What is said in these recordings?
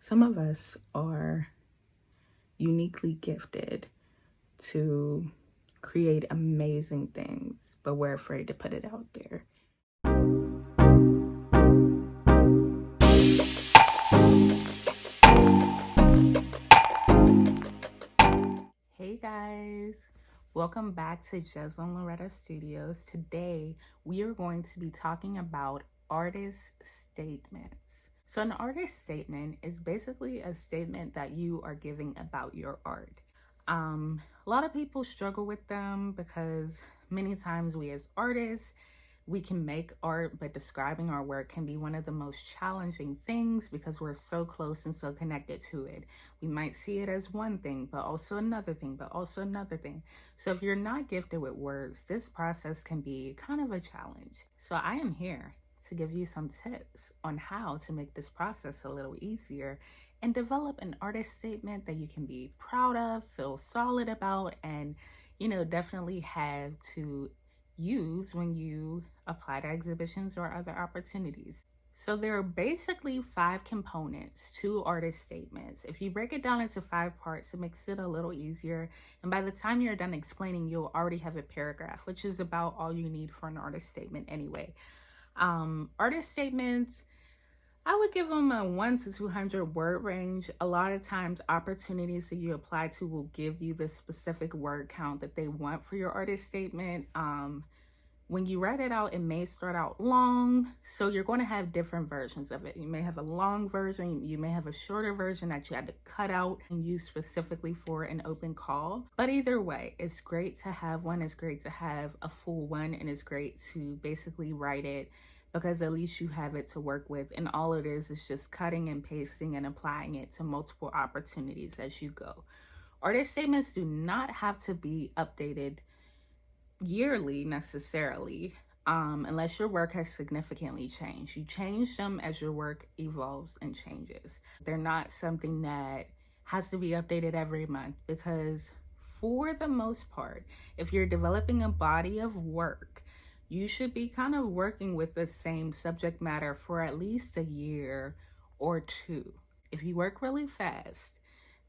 Some of us are uniquely gifted to create amazing things, but we're afraid to put it out there. Hey guys, welcome back to Jeslyn Loretta Studios. Today we are going to be talking about artist statements. So an artist statement is basically a statement that you are giving about your art. A lot of people struggle with them because many times we as artists, we can make art, but describing our work can be one of the most challenging things because we're so close and so connected to it. We might see it as one thing, but also another thing, but also another thing. So if you're not gifted with words, this process can be kind of a challenge. So I am here to give you some tips on how to make this process a little easier and develop an artist statement that you can be proud of, feel solid about, and definitely have to use when you apply to exhibitions or other opportunities. So there are basically 5 components to artist statements. If you break it down into 5 parts, it makes it a little easier. And by the time you're done explaining, you'll already have a paragraph, which is about all you need for an artist statement anyway. Artist statements, I would give them a 1 to 200 word range. A lot of times opportunities that you apply to will give you the specific word count that they want for your artist statement. When you write it out, it may start out long, so you're going to have different versions of it. You may have a long version, you may have a shorter version that you had to cut out and use specifically for an open call. But either way, it's great to have one, it's great to have a full one, and it's great to basically write it because at least you have it to work with, and all it is just cutting and pasting and applying it to multiple opportunities as you go. Artist statements do not have to be updated yearly necessarily, unless your work has significantly changed. You change them as your work evolves and changes. They're not something that has to be updated every month because for the most part, if you're developing a body of work, you should be kind of working with the same subject matter for at least a year or 2. If you work really fast,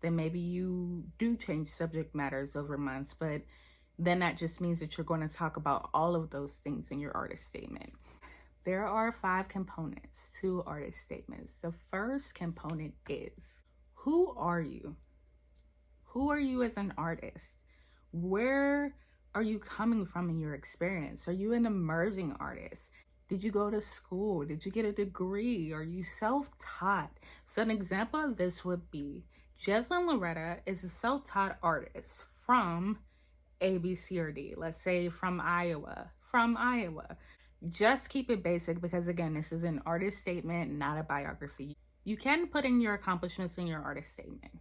then maybe you do change subject matters over months, but then that just means that you're going to talk about all of those things in your artist statement. There are 5 components to artist statements. The first component is, who are you? Who are you as an artist? Where are you coming from in your experience? Are you an emerging artist? Did you go to school? Did you get a degree? Are you self-taught? So an example of this would be, Jeslyn Loretta is a self-taught artist from A, B, C, or D. Let's say from Iowa. Just keep it basic because again, this is an artist statement, not a biography. You can put in your accomplishments in your artist statement.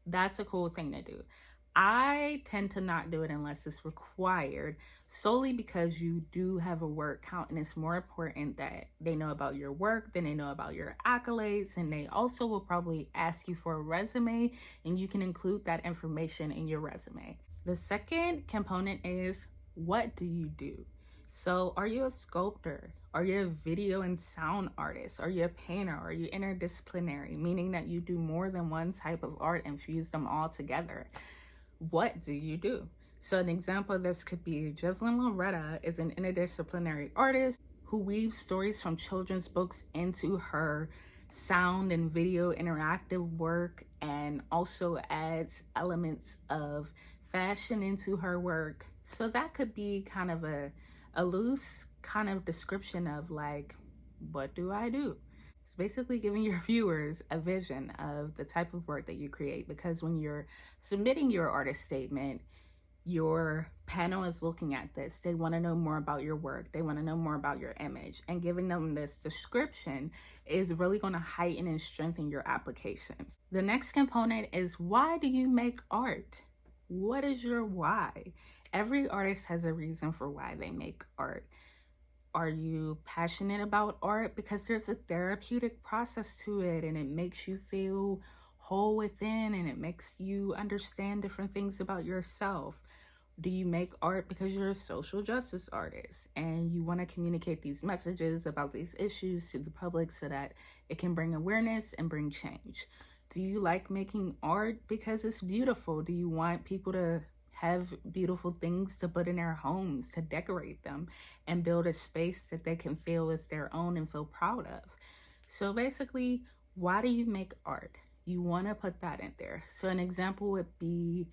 That's a cool thing to do. I tend to not do it unless it's required, solely because you do have a word count and it's more important that they know about your work than they know about your accolades, and they also will probably ask you for a resume and you can include that information in your resume. The second component is, what do you do? So are you a sculptor? Are you a video and sound artist? Are you a painter? Are you interdisciplinary, meaning that you do more than one type of art and fuse them all together? What do you do? So an example of this could be, Jeslyn Loretta is an interdisciplinary artist who weaves stories from children's books into her sound and video interactive work, and also adds elements of fashion into her work. So that could be kind of a loose kind of description of like, what do I do? It's basically giving your viewers a vision of the type of work that you create, because when you're submitting your artist statement, your panel is looking at this. They want to know more about your work. They want to know more about your image, and giving them this description is really going to heighten and strengthen your application. The next component is, why do you make art? What is your why? Every artist has a reason for why they make art. Are you passionate about art because there's a therapeutic process to it and it makes you feel whole within and it makes you understand different things about yourself? Do you make art because you're a social justice artist and you want to communicate these messages about these issues to the public so that it can bring awareness and bring change? Do you like making art because it's beautiful? Do you want people to have beautiful things to put in their homes, to decorate them, and build a space that they can feel is their own and feel proud of? So basically, why do you make art? You want to put that in there. So an example would be,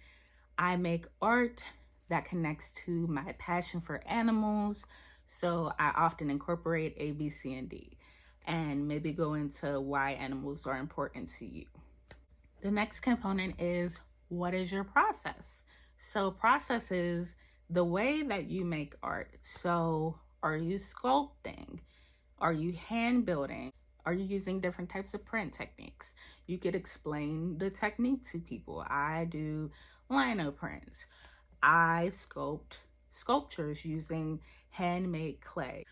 I make art that connects to my passion for animals. So I often incorporate A, B, C, and D, and maybe go into why animals are important to you. The next component is, what is your process? So process is the way that you make art. So are you sculpting? Are you hand building? Are you using different types of print techniques? You could explain the technique to people. I do lino prints. I sculpt sculptures using handmade clay.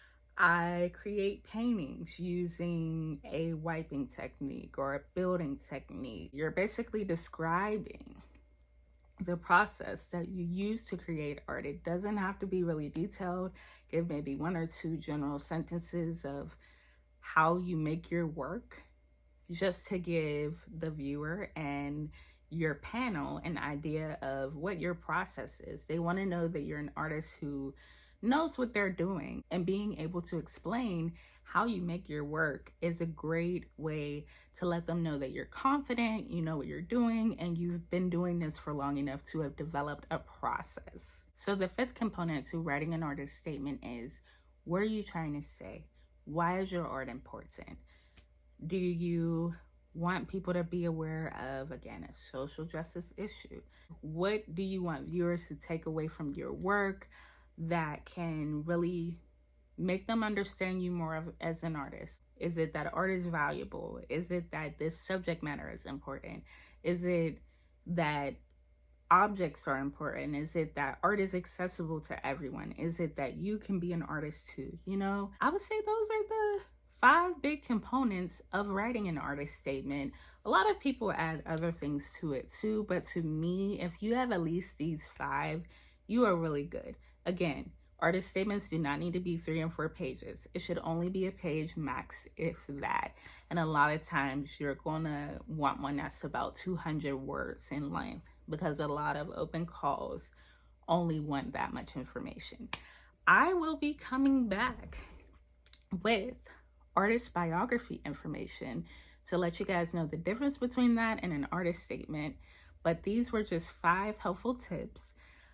I create paintings using a wiping technique or a building technique. You're basically describing the process that you use to create art. It doesn't have to be really detailed. Give maybe one or two general sentences of how you make your work, just to give the viewer and your panel an idea of what your process is. They want to know that you're an artist who knows what they're doing, and being able to explain how you make your work is a great way to let them know that you're confident, you know what you're doing, and you've been doing this for long enough to have developed a process. So the fifth component to writing an artist statement is, what are you trying to say? Why is your art important? Do you want people to be aware of, again, a social justice issue? What do you want viewers to take away from your work that can really make them understand you more as an artist? Is it that art is valuable? Is it that this subject matter is important? Is it that objects are important? Is it that art is accessible to everyone? Is it that you can be an artist too? You know, I would say those are the 5 big components of writing an artist statement. A lot of people add other things to it too, but to me, if you have at least these 5, you are really good. Again, artist statements do not need to be 3 and 4 pages. It should only be a page max, if that. And a lot of times you're gonna want one that's about 200 words in length, because a lot of open calls only want that much information. I will be coming back with artist biography information to let you guys know the difference between that and an artist statement. But these were just 5 helpful tips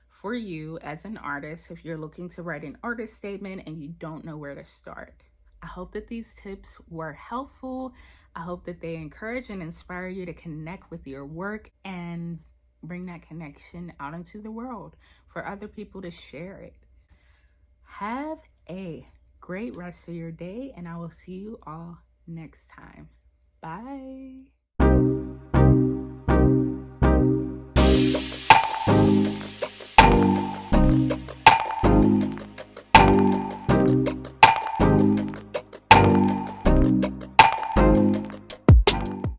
for you as an artist if you're looking to write an artist statement and you don't know where to start. I hope that these tips were helpful. I hope that they encourage and inspire you to connect with your work and bring that connection out into the world for other people to share it. Have a great rest of your day, and I will see you all next time. Bye.